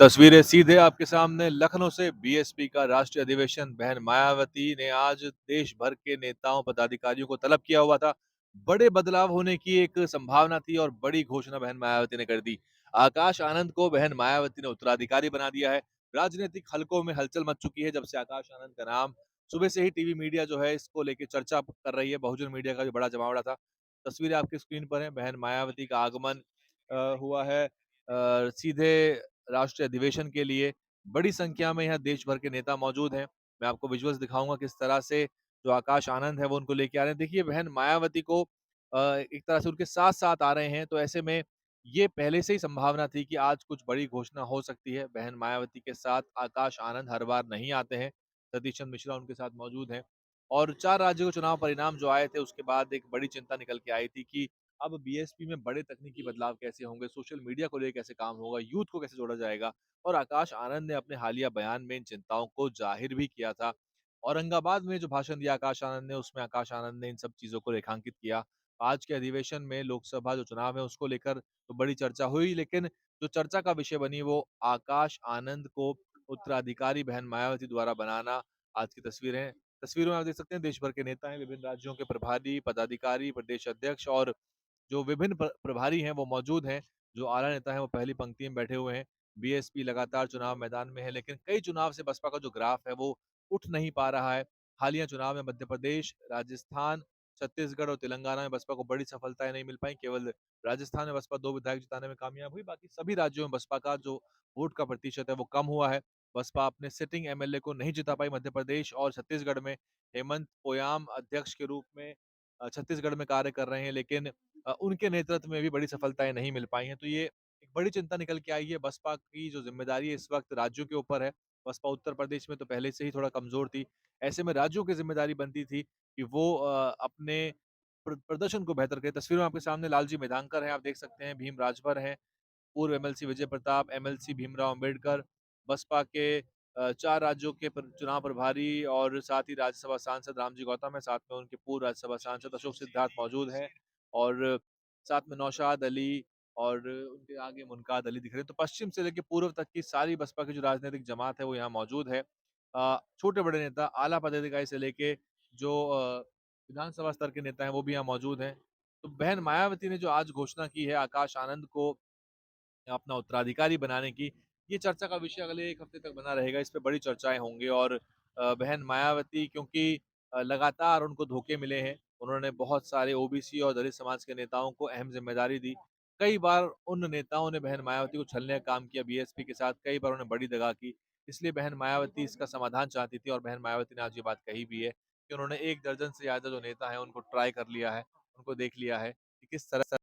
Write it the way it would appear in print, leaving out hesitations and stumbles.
तस्वीरें सीधे आपके सामने लखनऊ से बीएसपी का राष्ट्रीय अधिवेशन बहन मायावती ने आज देश भर के नेताओं पदाधिकारियों को तलब किया हुआ था। बड़े बदलाव होने की एक संभावना थी और बड़ी घोषणा बहन मायावती ने कर दी। आकाश आनंद को बहन मायावती ने उत्तराधिकारी बना दिया है। राजनीतिक हलकों में हलचल मच चुकी है जब से आकाश आनंद का नाम सुबह से ही टीवी मीडिया जो है इसको लेके चर्चा कर रही है। बहुजन मीडिया का भी बड़ा जमावड़ा था। तस्वीरें आपकी स्क्रीन पर है। बहन मायावती का आगमन हुआ है सीधे राष्ट्रीय अधिवेशन के लिए। बड़ी संख्या में यहाँ देश भर के नेता मौजूद हैं। मैं आपको विजुअल्स दिखाऊँगा किस तरह से जो आकाश आनंद है वो उनको लेके आ रहे हैं। देखिए बहन मायावती को एक तरह से उनके साथ-साथ आ रहे हैं, तो ऐसे में ये पहले से ही संभावना थी कि आज कुछ बड़ी घोषणा हो सकती है। बहन मायावती के साथ आकाश आनंद हर बार नहीं आते हैं। सतीश चंद्र मिश्रा उनके साथ मौजूद हैं और 4 राज्यों के चुनाव परिणाम जो आए थे उसके बाद एक बड़ी चिंता निकल के आई थी कि अब बीएसपी में बड़े तकनीकी बदलाव कैसे होंगे, सोशल मीडिया को लेके कैसे काम होगा, यूथ को कैसे जोड़ा जाएगा। और आकाश आनंद ने अपने हालिया बयान में इन चिंताओं को ज़ाहिर भी किया था। औरंगाबाद में जो भाषण दिया आकाश आनंद ने, उसमें आकाश आनंद ने इन सब चीज़ों को रेखांकित किया। आज के अधिवेशन में लोकसभा जो चुनाव है, उसको लेकर तो बड़ी चर्चा हुई, लेकिन जो चर्चा का विषय बनी, वो आकाश आनंद को उत्तराधिकारी बहन मायावती द्वारा बनाना। आज की तस्वीरें हैं। तस्वीरों में आप देख सकते हैं, देश भर के नेता हैं, विभिन्न राज्यों के प्रभारी, पदाधिकारी, प्रदेश अध्यक्ष और जो विभिन्न प्रभारी हैं वो मौजूद हैं, जो आला नेता हैं वो पहली पंक्ति में बैठे हुए हैं। बीएसपी लगातार चुनाव मैदान में है, लेकिन कई चुनाव से बसपा का जो ग्राफ है वो उठ नहीं पा रहा है। हालिया चुनाव में मध्य प्रदेश, राजस्थान, छत्तीसगढ़ और तेलंगाना में बसपा को बड़ी सफलताएँ नहीं मिल पाईं। केवल राजस्थान में बसपा 2 विधायक जिताने में कामयाब हुई, बाकी सभी राज्यों में बसपा का जो वोट का प्रतिशत है वो कम हुआ है। बसपा अपने सिटिंग एमएलए को नहीं जिता पाई मध्य प्रदेश और छत्तीसगढ़ में। हेमंत पोयाम अध्यक्ष के रूप में छत्तीसगढ़ में कार्य कर रहे हैं, लेकिन उनके नेतृत्व में भी बड़ी सफलताएँ नहीं मिल पाई हैं। तो ये एक बड़ी चिंता निकल के आई है। बसपा की जो ज़िम्मेदारी है इस वक़्त राज्यों के ऊपर है। बसपा उत्तर प्रदेश में तो पहले से ही थोड़ा कमज़ोर थी। ऐसे में राज्यों की ज़िम्मेदारी बनती थी कि वो अपने प्रदर्शन को बेहतर करें। तस्वीरों में आपके सामने लालजी मेधांकर हैं, आप देख सकते हैं, भीम राजभर हैं, पूर्व एमएलसी विजय प्रताप, एमएलसी भीमराव अम्बेडकर, बसपा के 4 राज्यों के चुनाव प्रभारी और साथ ही राज्यसभा सांसद रामजी गौतम हैं, साथ में उनके पूर्व राज्यसभा सांसद अशोक सिद्धार्थ मौजूद हैं और साथ में नौशाद अली और उनके आगे मुनकाद अली दिख रहे हैं। तो पश्चिम से लेके पूर्व तक की सारी बसपा की जो राजनीतिक जमात है वो यहाँ मौजूद है। छोटे-बड़े नेता, आला पदाधिकारी से लेके जो विधानसभा स्तर के नेता हैं वो भी यहाँ मौजूद हैं। तो बहन मायावती ने जो आज घोषणा की है आकाश आनंद को अपना उत्तराधिकारी बनाने की, ये चर्चा का विषय अगले 1 हफ्ते तक बना रहेगा। इस पे बड़ी चर्चाएँ होंगी और बहन मायावती क्योंकि लगातार उनको धोखे मिले हैं। उन्होंने बहुत सारे ओबीसी और दलित समाज के नेताओं को अहम ज़िम्मेदारी दी। कई बार उन नेताओं ने बहन मायावती को छलने का काम किया बीएसपी के साथ, कई बार उन्होंने बड़ी दगा की। इसलिए बहन मायावती इसका समाधान चाहती थी और बहन मायावती ने आज ये बात कही भी है कि उन्होंने 1 दर्जन से ज़्यादा जो नेता हैं, उनको ट्राई कर लिया है, उनको देख लिया है कि किस तरह